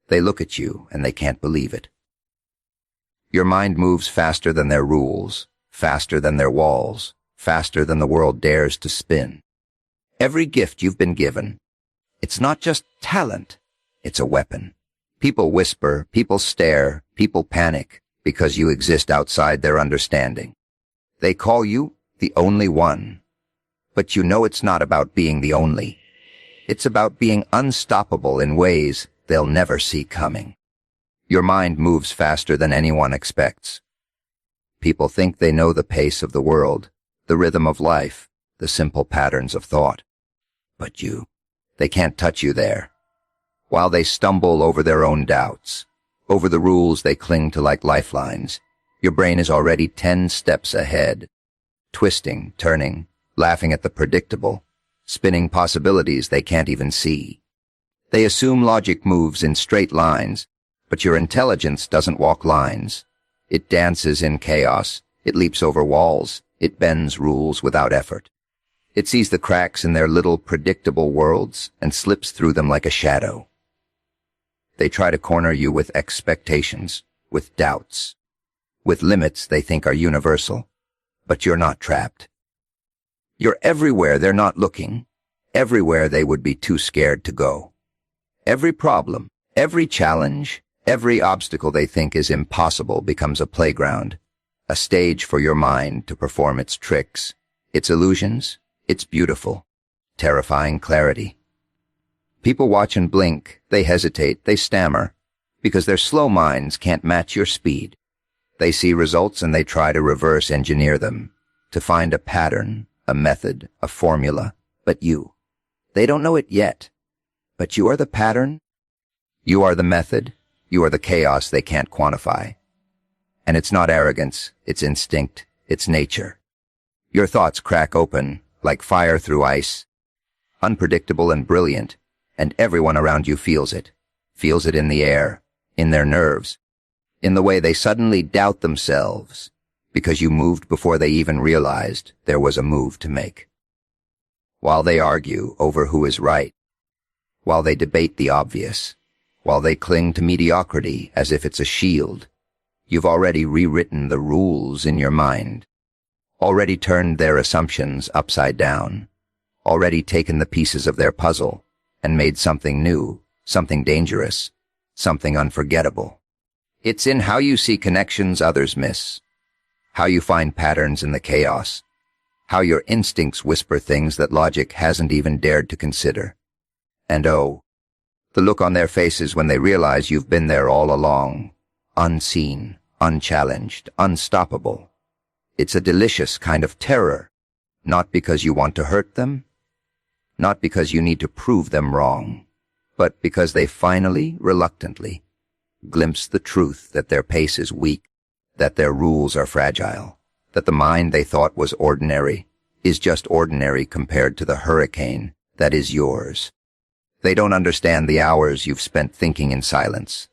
They look at you and they can't believe it. Your mind moves faster than their rules, faster than their walls, faster than the world dares to spin. Every gift you've been given, it's not just talent, it's a weapon. People whisper, people stare, people panic because you exist outside their understanding. They call you the only one. But you know it's not about being the only. It's about being unstoppable in ways they'll never see coming. Your mind moves faster than anyone expects. People think they know the pace of the world, the rhythm of life, the simple patterns of thought. But they can't touch you there. While they stumble over their own doubts, over the rules they cling to like lifelines, your brain is already 10 steps ahead, twisting, turning, laughing at the predictable, spinning possibilities they can't even see. They assume logic moves in straight lines, but your intelligence doesn't walk lines. It dances in chaos, it leaps over walls, it bends rules without effort. It sees the cracks in their little predictable worlds and slips through them like a shadow. They try to corner you with expectations, with doubts, with limits they think are universal, but you're not trapped. You're everywhere they're not looking, everywhere they would be too scared to go. Every problem, every challenge, every obstacle they think is impossible becomes a playground, a stage for your mind to perform its tricks, its illusions, its beautiful, terrifying clarity. People watch and blink, they hesitate, they stammer, because their slow minds can't match your speed. They see results and they try to reverse engineer them, to find a pattern, a method, a formula, but they don't know it yet. But you are the pattern, you are the method, you are the chaos they can't quantify. And it's not arrogance, it's instinct, it's nature. Your thoughts crack open, like fire through ice, unpredictable and brilliant, and everyone around you feels it in the air, in their nerves, in the way they suddenly doubt themselves, because you moved before they even realized there was a move to make. While they argue over who is right, while they debate the obvious, while they cling to mediocrity as if it's a shield, you've already rewritten the rules in your mind, already turned their assumptions upside down, already taken the pieces of their puzzle and made something new, something dangerous, something unforgettable. It's in how you see connections others miss, how you find patterns in the chaos, how your instincts whisper things that logic hasn't even dared to consider. And oh, the look on their faces when they realize you've been there all along, unseen, unchallenged, unstoppable. It's a delicious kind of terror, not because you want to hurt them, not because you need to prove them wrong, but because they finally, reluctantly, glimpse the truth that their pace is weak, that their rules are fragile, that the mind they thought was ordinary is just ordinary compared to the hurricane that is yours. They don't understand the hours you've spent thinking in silence,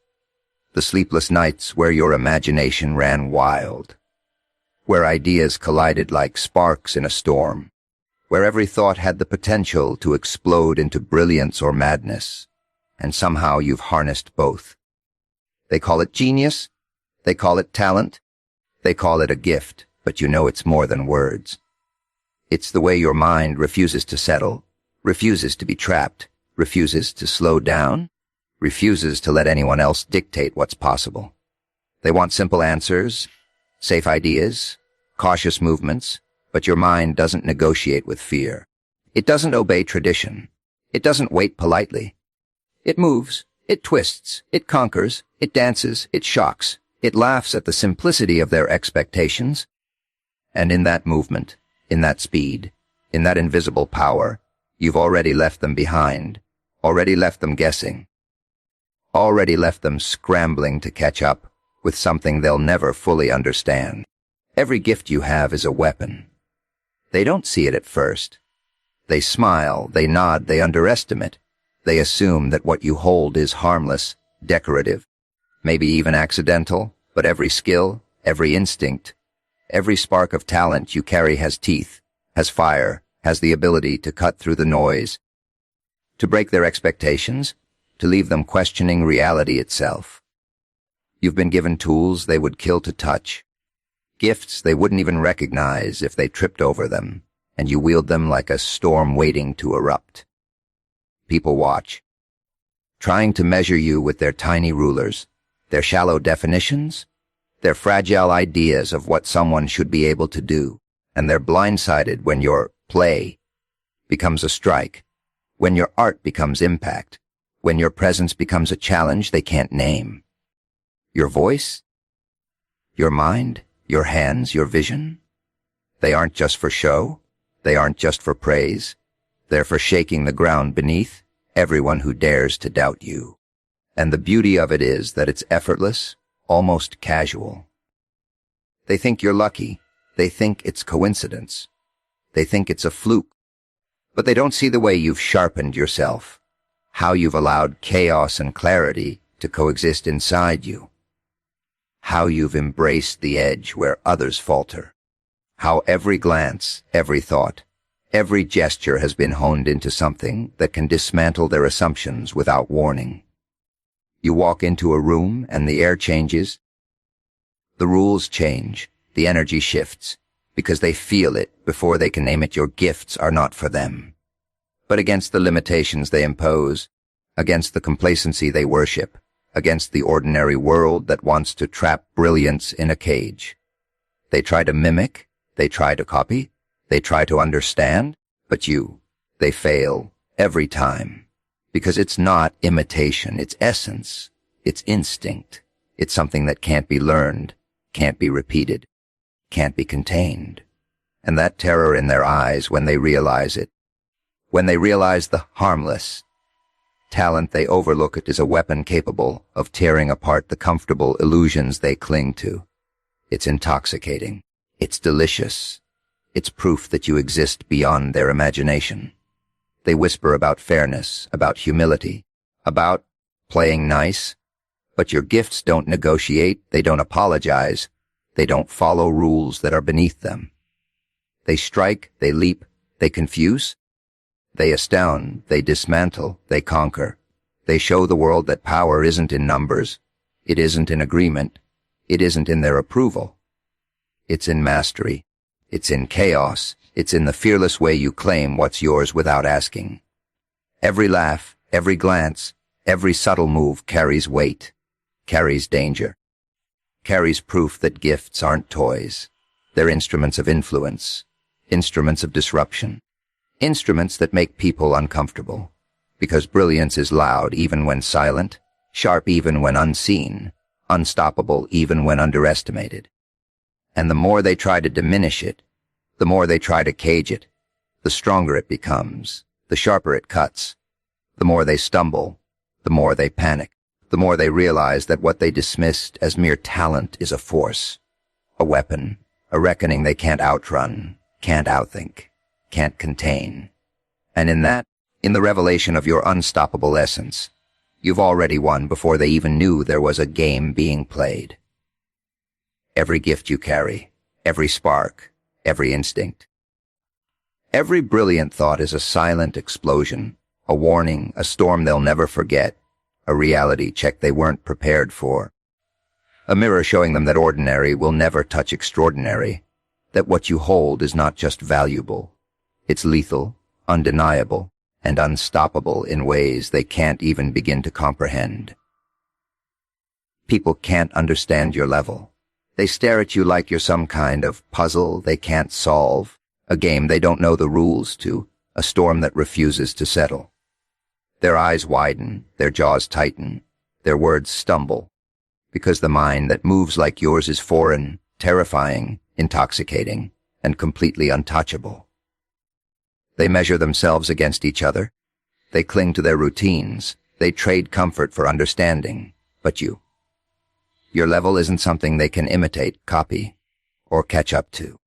the sleepless nights where your imagination ran wild, where ideas collided like sparks in a storm, where every thought had the potential to explode into brilliance or madness, and somehow you've harnessed both. They call it genius, they call it talent, they call it a gift, but you know it's more than words. It's the way your mind refuses to settle, refuses to be trapped, refuses to slow down, refuses to let anyone else dictate what's possible. They want simple answers, safe ideas, cautious movements, but your mind doesn't negotiate with fear. It doesn't obey tradition. It doesn't wait politely. It moves, it twists, it conquers, it dances, it shocks, it laughs at the simplicity of their expectations. And in that movement, in that speed, in that invisible power, you've already left them behind, already left them guessing, already left them scrambling to catch up with something they'll never fully understand. Every gift you have is a weapon. They don't see it at first. They smile, they nod, they underestimate. They assume that what you hold is harmless, decorative, maybe even accidental, but every skill, every instinct, every spark of talent you carry has teeth, has fire, has the ability to cut through the noise, to break their expectations, to leave them questioning reality itself. You've been given tools they would kill to touch, gifts they wouldn't even recognize if they tripped over them, and you wield them like a storm waiting to erupt. People watch, trying to measure you with their tiny rulers, their shallow definitions, their fragile ideas of what someone should be able to do, and they're blindsided when your play becomes a strike, when your art becomes impact, when your presence becomes a challenge they can't name. Your voice, your mind, your hands, your vision, they aren't just for show, they aren't just for praise, they're for shaking the ground beneath everyone who dares to doubt you. And the beauty of it is that it's effortless, almost casual. They think you're lucky. They think it's coincidence. They think it's a fluke. But they don't see the way you've sharpened yourself, how you've allowed chaos and clarity to coexist inside you, how you've embraced the edge where others falter, how every glance, every thought, every gesture has been honed into something that can dismantle their assumptions without warning. You walk into a room and the air changes. The rules change, the energy shifts, because they feel it before they can name it. Your gifts are not for them, but against the limitations they impose, against the complacency they worship, against the ordinary world that wants to trap brilliance in a cage. They try to mimic, they try to copy, they try to understand, but they fail every time. Because it's not imitation, it's essence, it's instinct, it's something that can't be learned, can't be repeated, can't be contained. And that terror in their eyes when they realize it, when they realize the harmless talent they overlook, it is a weapon capable of tearing apart the comfortable illusions they cling to. It's intoxicating, it's delicious, it's proof that you exist beyond their imagination. They whisper about fairness, about humility, about playing nice, but your gifts don't negotiate, they don't apologize, they don't follow rules that are beneath them. They strike, they leap, they confuse, they astound, they dismantle, they conquer. They show the world that power isn't in numbers, it isn't in agreement, it isn't in their approval. It's in mastery, it's in chaos, it's in the fearless way you claim what's yours without asking. Every laugh, every glance, every subtle move carries weight, carries danger, carries proof that gifts aren't toys. They're instruments of influence, instruments of disruption, instruments that make people uncomfortable. Because brilliance is loud even when silent, sharp even when unseen, unstoppable even when underestimated. And the more they try to diminish it, the more they try to cage it, the stronger it becomes, the sharper it cuts. The more they stumble, the more they panic, the more they realize that what they dismissed as mere talent is a force, a weapon, a reckoning they can't outrun, can't outthink, can't contain. And in the revelation of your unstoppable essence, you've already won before they even knew there was a game being played. Every gift you carry, every spark, every instinct. Every brilliant thought is a silent explosion, a warning, a storm they'll never forget, a reality check they weren't prepared for. A mirror showing them that ordinary will never touch extraordinary, that what you hold is not just valuable, it's lethal, undeniable, and unstoppable in ways they can't even begin to comprehend. People can't understand your level. They stare at you like you're some kind of puzzle they can't solve, a game they don't know the rules to, a storm that refuses to settle. Their eyes widen, their jaws tighten, their words stumble, because the mind that moves like yours is foreign, terrifying, intoxicating, and completely untouchable. They measure themselves against each other. They cling to their routines. They trade comfort for understanding. But your level isn't something they can imitate, copy, or catch up to.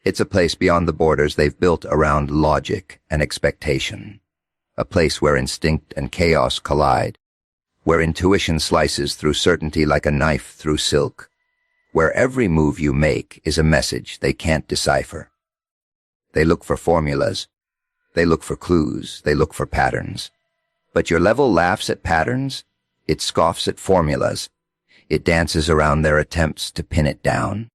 It's a place beyond the borders they've built around logic and expectation, a place where instinct and chaos collide, where intuition slices through certainty like a knife through silk, where every move you make is a message they can't decipher. They look for formulas, they look for clues, they look for patterns, But your level laughs at patterns, it scoffs at formulas, it dances around their attempts to pin it down.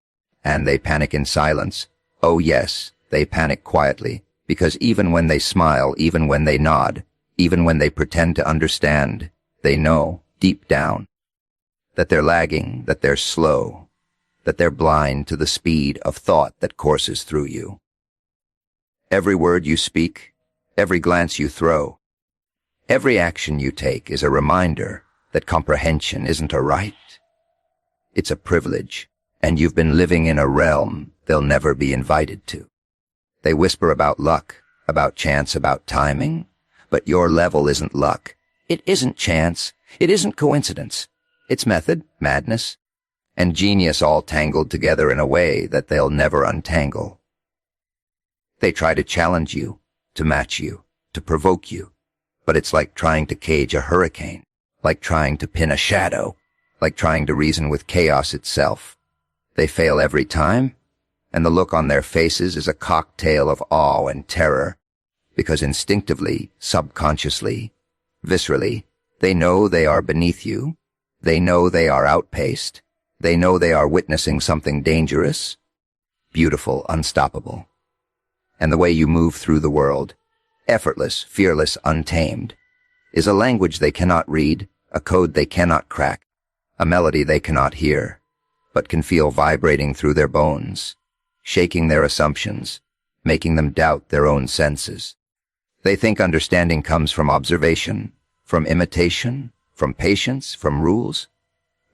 And they panic in silence. Oh yes, they panic quietly, because even when they smile, even when they nod, even when they pretend to understand, they know, deep down, that they're lagging, that they're slow, that they're blind to the speed of thought that courses through you. Every word you speak, every glance you throw, every action you take is a reminder that comprehension isn't a right. It's a privilege, and you've been living in a realm they'll never be invited to. They whisper about luck, about chance, about timing, but your level isn't luck. It isn't chance. It isn't coincidence. It's method, madness, and genius all tangled together in a way that they'll never untangle. They try to challenge you, to match you, to provoke you, but it's like trying to cage a hurricane, like trying to pin a shadow, like trying to reason with chaos itself. They fail every time, and the look on their faces is a cocktail of awe and terror, because instinctively, subconsciously, viscerally, they know they are beneath you, they know they are outpaced, they know they are witnessing something dangerous, beautiful, unstoppable. And the way you move through the world, effortless, fearless, untamed, is a language they cannot read, a code they cannot crack, a melody they cannot hear, but can feel vibrating through their bones, shaking their assumptions, making them doubt their own senses. They think understanding comes from observation, from imitation, from patience, from rules.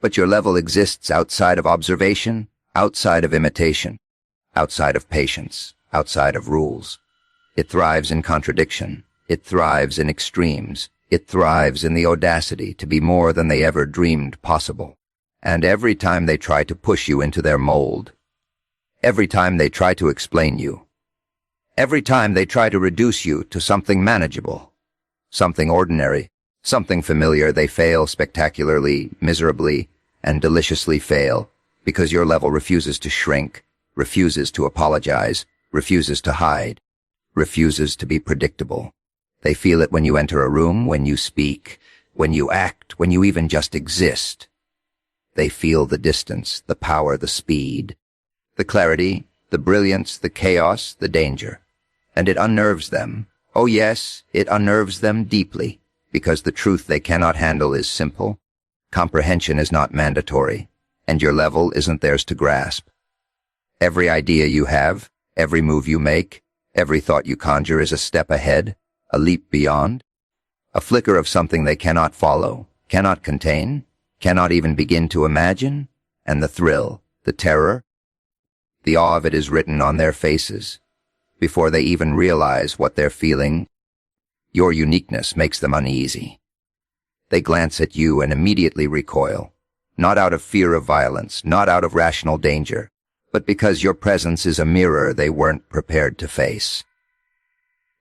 But your level exists outside of observation, outside of imitation, outside of patience, outside of rules. It thrives in contradiction. It thrives in extremes. It thrives in the audacity to be more than they ever dreamed possible. And every time they try to push you into their mold, every time they try to explain you, every time they try to reduce you to something manageable, something ordinary, something familiar, they fail spectacularly, miserably, and deliciously fail, because your level refuses to shrink, refuses to apologize, refuses to hide, refuses to be predictable. They feel it when you enter a room, when you speak, when you act, when you even just exist. They feel the distance, the power, the speed, the clarity, the brilliance, the chaos, the danger. And it unnerves them. Oh yes, it unnerves them deeply, because the truth they cannot handle is simple. Comprehension is not mandatory, and your level isn't theirs to grasp. Every idea you have, every move you make, every thought you conjure is a step ahead, a leap beyond, a flicker of something they cannot follow, cannot contain, cannot even begin to imagine, and the thrill, the terror, the awe of it is written on their faces. Before they even realize what they're feeling, your uniqueness makes them uneasy. They glance at you and immediately recoil, not out of fear of violence, not out of rational danger, but because your presence is a mirror they weren't prepared to face.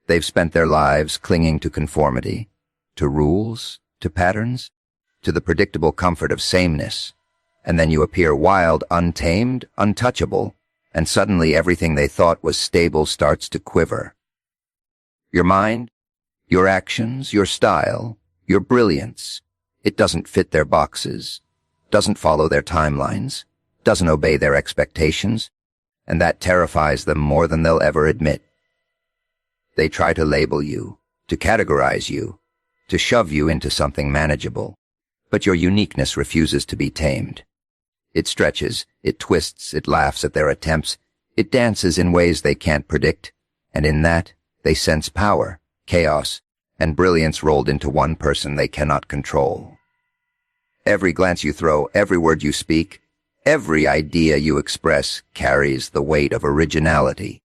They've spent their lives clinging to conformity, to rules, to patterns, to the predictable comfort of sameness, and then you appear wild, untamed, untouchable, and suddenly everything they thought was stable starts to quiver. Your mind, your actions, your style, your brilliance, it doesn't fit their boxes, doesn't follow their timelines, doesn't obey their expectations, and that terrifies them more than they'll ever admit. They try to label you, to categorize you, to shove you into something manageable, but your uniqueness refuses to be tamed. It stretches, it twists, it laughs at their attempts, it dances in ways they can't predict, and in that, they sense power, chaos, and brilliance rolled into one person they cannot control. Every glance you throw, every word you speak, every idea you express carries the weight of originality,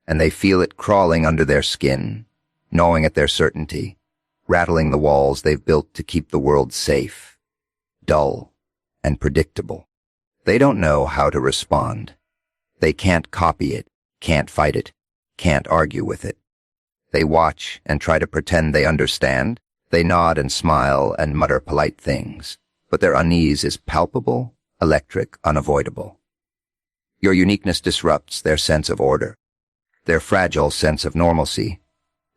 and they feel it crawling under their skin, gnawing at their certainty, rattling the walls they've built to keep the world safe, dull, and predictable. They don't know how to respond. They can't copy it, can't fight it, can't argue with it. They watch and try to pretend they understand. They nod and smile and mutter polite things, but their unease is palpable, electric, unavoidable. Your uniqueness disrupts their sense of order, their fragile sense of normalcy,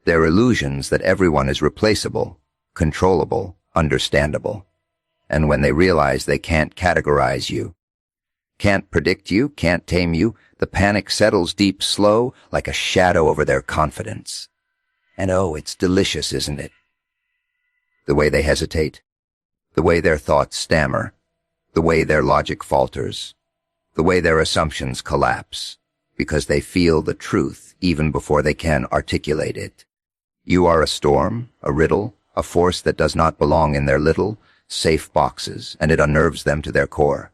their illusions that everyone is replaceable, controllable, understandable. And when they realize they can't categorize you, can't predict you, can't tame you, the panic settles deep slow like a shadow over their confidence. And oh, it's delicious, isn't it? The way they hesitate, the way their thoughts stammer, the way their logic falters, the way their assumptions collapse, because they feel the truth even before they can articulate it. You are a storm, a riddle, a force that does not belong in their little, safe boxes, and it unnerves them to their core.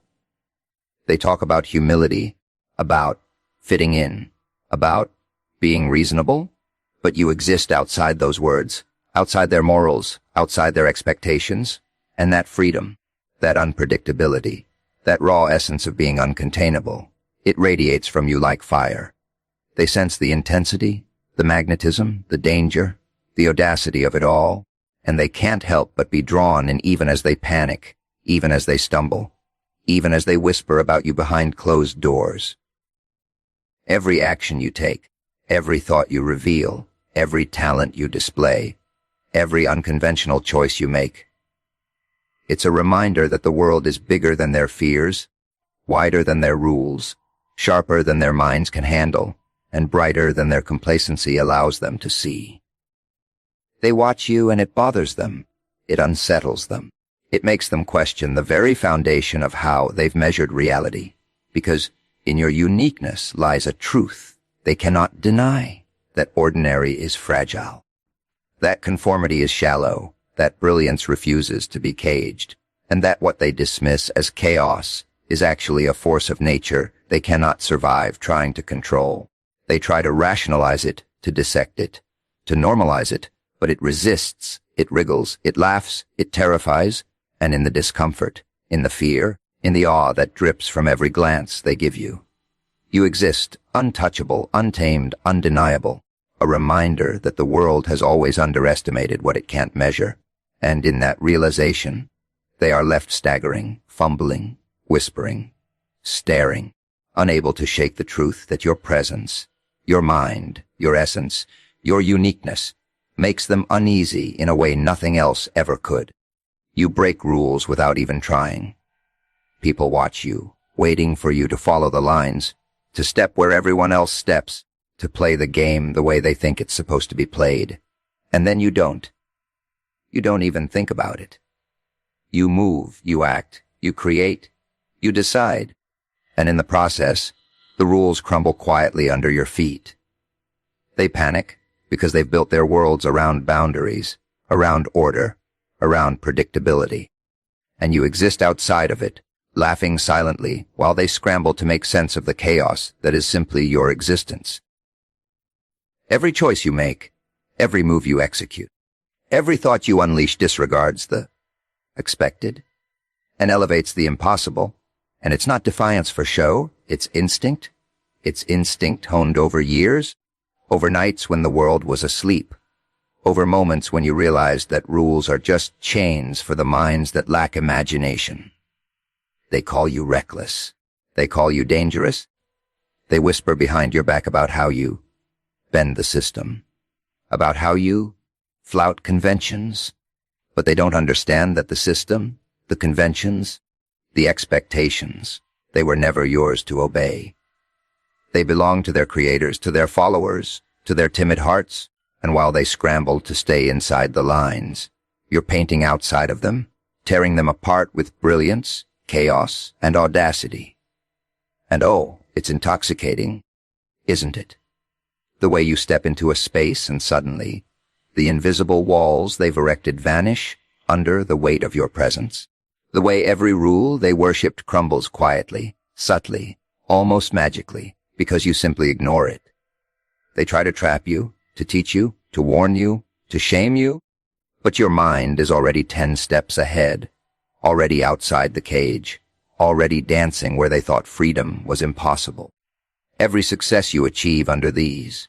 They talk about humility, about fitting in, about being reasonable, but you exist outside those words, outside their morals, outside their expectations, and that freedom, that unpredictability, that raw essence of being uncontainable, it radiates from you like fire. They sense the intensity, the magnetism, the danger, the audacity of it all, and they can't help but be drawn in even as they panic, even as they stumble, even as they whisper about you behind closed doors. Every action you take, every thought you reveal, every talent you display, every unconventional choice you make. It's a reminder that the world is bigger than their fears, wider than their rules, sharper than their minds can handle, and brighter than their complacency allows them to see. They watch you and it bothers them. It unsettles them. It makes them question the very foundation of how they've measured reality, because in your uniqueness lies a truth they cannot deny, that ordinary is fragile. That conformity is shallow, that brilliance refuses to be caged, and that what they dismiss as chaos is actually a force of nature they cannot survive trying to control. They try to rationalize it, to dissect it, to normalize it, but it resists, it wriggles, it laughs, it terrifies, and in the discomfort, in the fear, in the awe that drips from every glance they give you, you exist, untouchable, untamed, undeniable, a reminder that the world has always underestimated what it can't measure, and in that realization, they are left staggering, fumbling, whispering, staring, unable to shake the truth that your presence, your mind, your essence, your uniqueness, makes them uneasy in a way nothing else ever could. You break rules without even trying. People watch you, waiting for you to follow the lines, to step where everyone else steps, to play the game the way they think it's supposed to be played. And then you don't. You don't even think about it. You move, you act, you create, you decide. And in the process, the rules crumble quietly under your feet. They panic because they've built their worlds around boundaries, around order, around predictability. And you exist outside of it, laughing silently while they scramble to make sense of the chaos that is simply your existence. Every choice you make, every move you execute, every thought you unleash disregards the expected and elevates the impossible. And it's not defiance for show, it's instinct. It's instinct honed over years, over nights when the world was asleep, over moments when you realized that rules are just chains for the minds that lack imagination. They call you reckless. They call you dangerous. They whisper behind your back about how you bend the system, about how you flout conventions, but they don't understand that the system, the conventions, the expectations, they were never yours to obey. They belong to their creators, to their followers, to their timid hearts, and while they scramble to stay inside the lines, you're painting outside of them, tearing them apart with brilliance, chaos, and audacity. And oh, it's intoxicating, isn't it? The way you step into a space and suddenly, the invisible walls they've erected vanish under the weight of your presence. The way every rule they worshipped crumbles quietly, subtly, almost magically, because you simply ignore it. They try to trap you, to teach you, to warn you, to shame you, but your mind is already 10 steps ahead, already outside the cage, already dancing where they thought freedom was impossible. Every success you achieve under these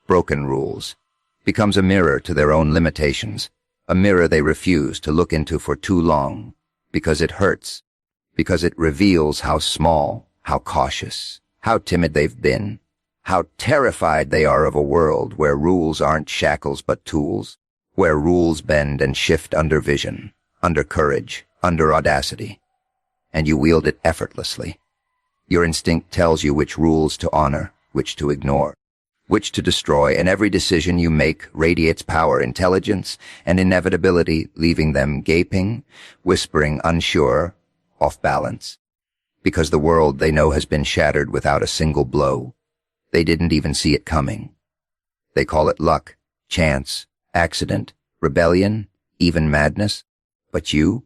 broken rules becomes a mirror to their own limitations, a mirror they refuse to look into for too long, because it hurts, because it reveals how small, how cautious, how timid they've been, how terrified they are of a world where rules aren't shackles but tools, where rules bend and shift under vision, under courage, under audacity, and you wield it effortlessly. Your instinct tells you which rules to honor, which to ignore, which to destroy, and every decision you make radiates power, intelligence, and inevitability, leaving them gaping, whispering, unsure, off balance. Because the world they know has been shattered without a single blow. They didn't even see it coming. They call it luck, chance, accident, rebellion, even madness. But you?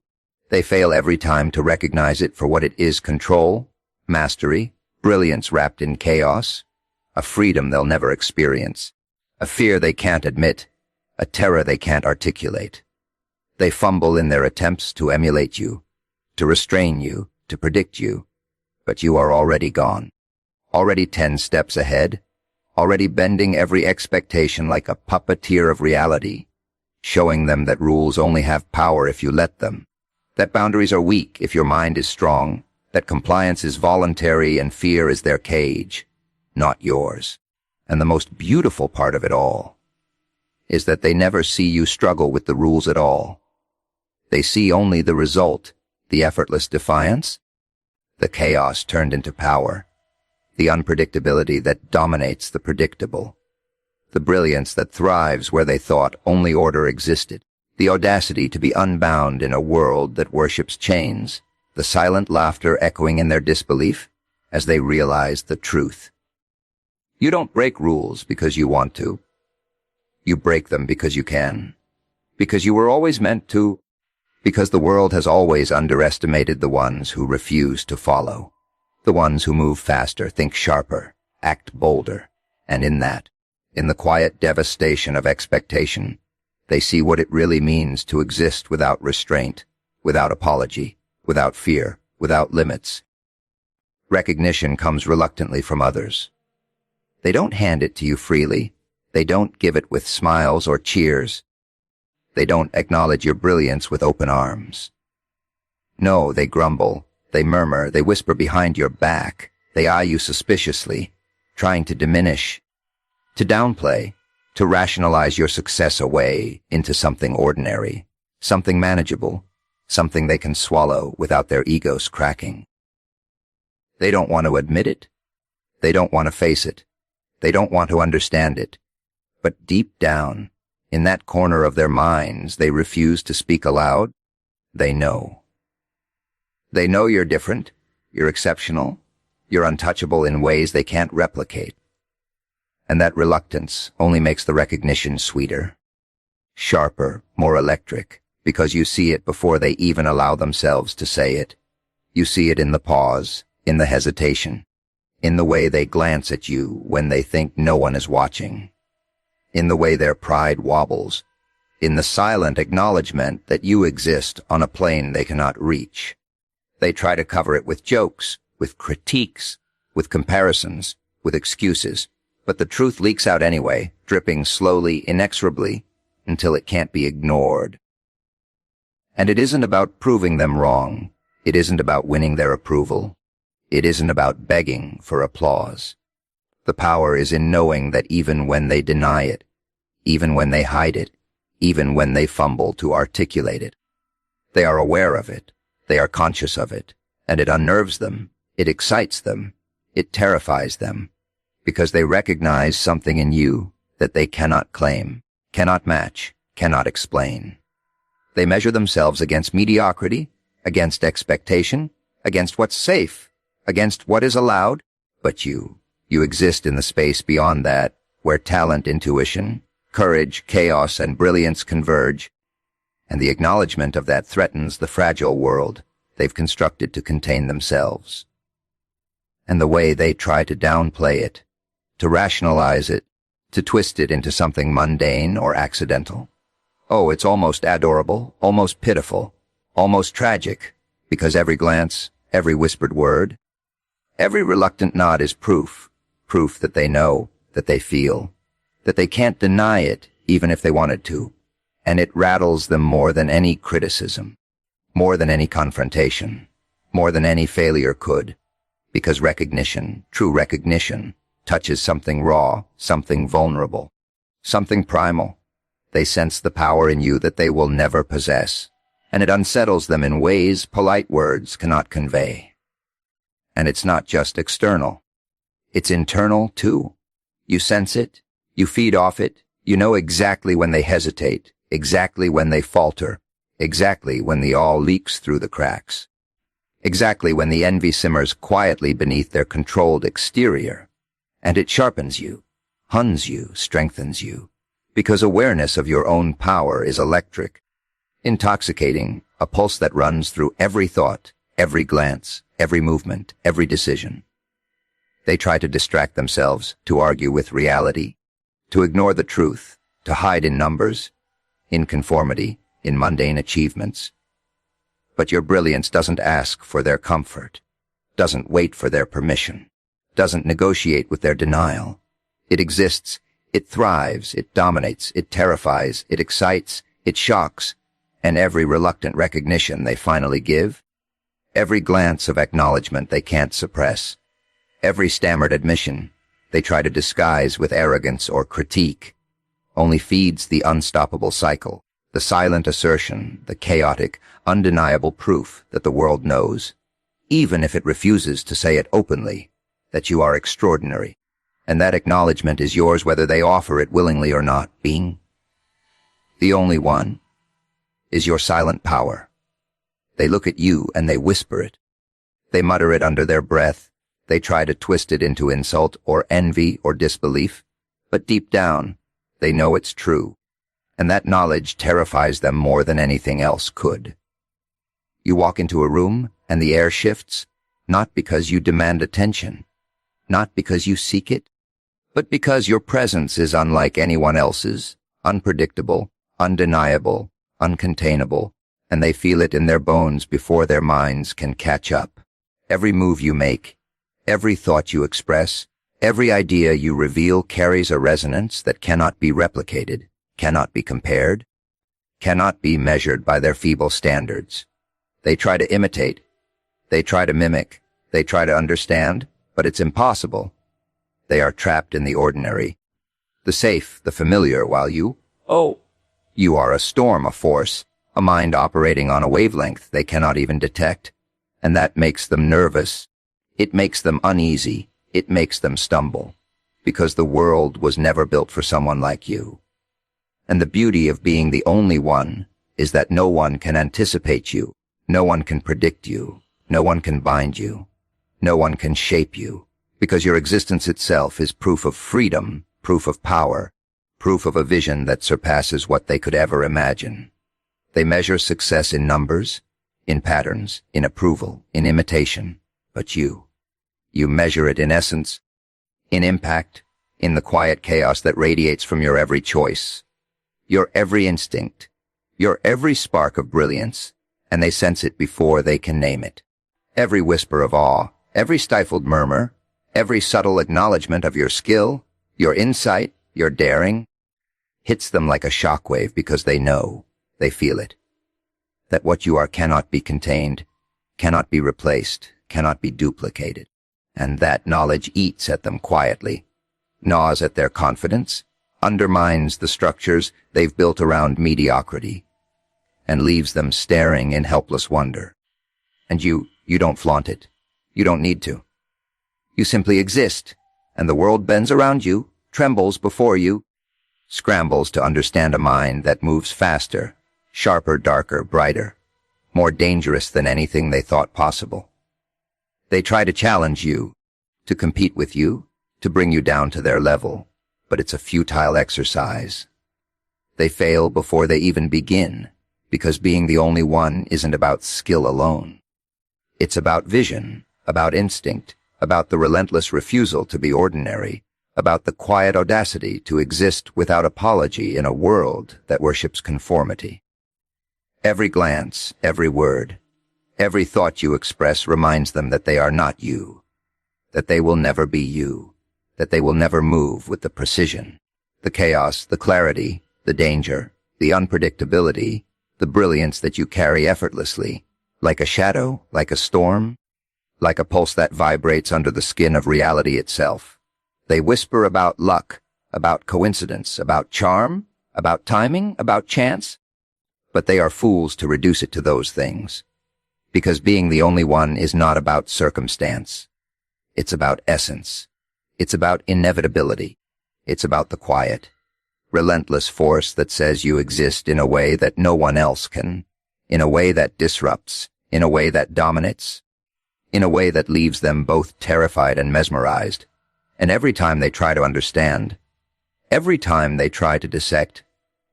They fail every time to recognize it for what it is: control, mastery, brilliance wrapped in chaos, a freedom they'll never experience, a fear they can't admit, a terror they can't articulate. They fumble in their attempts to emulate you, to restrain you, to predict you, but you are already gone, already 10 steps ahead, already bending every expectation like a puppeteer of reality, showing them that rules only have power if you let them, that boundaries are weak if your mind is strong, that compliance is voluntary and fear is their cage, not yours. And the most beautiful part of it all is that they never see you struggle with the rules at all. They see only the result, the effortless defiance, the chaos turned into power, the unpredictability that dominates the predictable, the brilliance that thrives where they thought only order existed, the audacity to be unbound in a world that worships chains, the silent laughter echoing in their disbelief as they realize the truth. You don't break rules because you want to. You break them because you can. Because you were always meant to. Because the world has always underestimated the ones who refuse to follow. The ones who move faster, think sharper, act bolder. And in that, in the quiet devastation of expectation, they see what it really means to exist without restraint, without apology, without fear, without limits. Recognition comes reluctantly from others. They don't hand it to you freely. They don't give it with smiles or cheers. They don't acknowledge your brilliance with open arms. No, they grumble, they murmur, they whisper behind your back. They eye you suspiciously, trying to diminish, to downplay, to rationalize your success away into something ordinary, something manageable, something they can swallow without their egos cracking. They don't want to admit it. They don't want to face it. They don't want to understand it. But deep down, in that corner of their minds they refuse to speak aloud, they know. They know you're different, you're exceptional, you're untouchable in ways they can't replicate. And that reluctance only makes the recognition sweeter, sharper, more electric, because you see it before they even allow themselves to say it. You see it in the pause, in the hesitation, in the way they glance at you when they think no one is watching, in the way their pride wobbles, in the silent acknowledgement that you exist on a plane they cannot reach. They try to cover it with jokes, with critiques, with comparisons, with excuses, but the truth leaks out anyway, dripping slowly, inexorably, until it can't be ignored. And it isn't about proving them wrong. It isn't about winning their approval. It isn't about begging for applause. The power is in knowing that even when they deny it, even when they hide it, even when they fumble to articulate it, they are aware of it, they are conscious of it, and it unnerves them, it excites them, it terrifies them, because they recognize something in you that they cannot claim, cannot match, cannot explain. They measure themselves against mediocrity, against expectation, against what's safe, against what is allowed, but you exist in the space beyond that, where talent, intuition, courage, chaos, and brilliance converge, and the acknowledgement of that threatens the fragile world they've constructed to contain themselves. And the way they try to downplay it, to rationalize it, to twist it into something mundane or accidental. Oh, it's almost adorable, almost pitiful, almost tragic, because every glance, every whispered word, every reluctant nod is proof that they know, that they feel, that they can't deny it even if they wanted to, and it rattles them more than any criticism, more than any confrontation, more than any failure could, because recognition, true recognition, touches something raw, something vulnerable, something primal. They sense the power in you that they will never possess, and it unsettles them in ways polite words cannot convey. And it's not just external. It's internal, too. You sense it, you feed off it, you know exactly when they hesitate, exactly when they falter, exactly when the all leaks through the cracks, exactly when the envy simmers quietly beneath their controlled exterior. And it sharpens you, huns you, strengthens you, because awareness of your own power is electric, intoxicating, a pulse that runs through every thought, every glance, every movement, every decision. They try to distract themselves, to argue with reality, to ignore the truth, to hide in numbers, in conformity, in mundane achievements. But your brilliance doesn't ask for their comfort, doesn't wait for their permission, doesn't negotiate with their denial. It exists, it thrives, it dominates, it terrifies, it excites, it shocks, and every reluctant recognition they finally give, every glance of acknowledgement they can't suppress, every stammered admission they try to disguise with arrogance or critique, only feeds the unstoppable cycle, the silent assertion, the chaotic, undeniable proof that the world knows, even if it refuses to say it openly, that you are extraordinary, and that acknowledgement is yours whether they offer it willingly or not. Being the only one is your silent power. They look at you and they whisper it. They mutter it under their breath. They try to twist it into insult or envy or disbelief, but deep down, they know it's true, and that knowledge terrifies them more than anything else could. You walk into a room and the air shifts, not because you demand attention, not because you seek it, but because your presence is unlike anyone else's, unpredictable, undeniable, uncontainable, and they feel it in their bones before their minds can catch up. Every move you make, every thought you express, every idea you reveal carries a resonance that cannot be replicated, cannot be compared, cannot be measured by their feeble standards. They try to imitate, they try to mimic, they try to understand, but it's impossible. They are trapped in the ordinary, the safe, the familiar, while you are a storm, a force, a mind operating on a wavelength they cannot even detect, and that makes them nervous. It makes them uneasy. It makes them stumble, because the world was never built for someone like you. And the beauty of being the only one is that no one can anticipate you, no one can predict you, no one can bind you, no one can shape you, because your existence itself is proof of freedom, proof of power, proof of a vision that surpasses what they could ever imagine. They measure success in numbers, in patterns, in approval, in imitation, but you measure it in essence, in impact, in the quiet chaos that radiates from your every choice, your every instinct, your every spark of brilliance, and they sense it before they can name it. Every whisper of awe, every stifled murmur, every subtle acknowledgement of your skill, your insight, your daring, hits them like a shockwave because they know, they feel it, that what you are cannot be contained, cannot be replaced, cannot be duplicated. And that knowledge eats at them quietly, gnaws at their confidence, undermines the structures they've built around mediocrity, and leaves them staring in helpless wonder. And you don't flaunt it. You don't need to. You simply exist, and the world bends around you, trembles before you, scrambles to understand a mind that moves faster, sharper, darker, brighter, more dangerous than anything they thought possible. They try to challenge you, to compete with you, to bring you down to their level, but it's a futile exercise. They fail before they even begin, because being the only one isn't about skill alone. It's about vision, about instinct, about the relentless refusal to be ordinary, about the quiet audacity to exist without apology in a world that worships conformity. Every glance, every word, every thought you express reminds them that they are not you, that they will never be you, that they will never move with the precision, the chaos, the clarity, the danger, the unpredictability, the brilliance that you carry effortlessly, like a shadow, like a storm, like a pulse that vibrates under the skin of reality itself. They whisper about luck, about coincidence, about charm, About timing? About chance? But they are fools to reduce it to those things. Because being the only one is not about circumstance. It's about essence. It's about inevitability. It's about the quiet, relentless force that says you exist in a way that no one else can, in a way that disrupts, in a way that dominates, in a way that leaves them both terrified and mesmerized. And every time they try to understand, every time they try to dissect,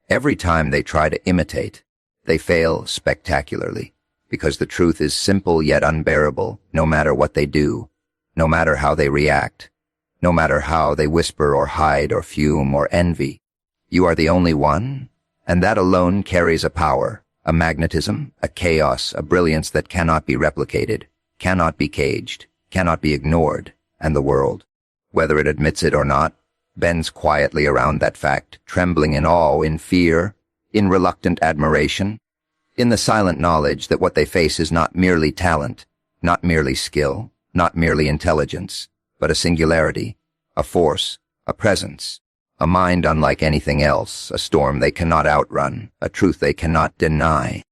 every time they try to imitate, they fail spectacularly, because the truth is simple yet unbearable, no matter what they do, no matter how they react, no matter how they whisper or hide or fume or envy. You are the only one, and that alone carries a power, a magnetism, a chaos, a brilliance that cannot be replicated, cannot be caged, cannot be ignored, and the world, whether it admits it or not, bends quietly around that fact, trembling in awe, in fear, in reluctant admiration, in the silent knowledge that what they face is not merely talent, not merely skill, not merely intelligence, but a singularity, a force, a presence, a mind unlike anything else, a storm they cannot outrun, a truth they cannot deny.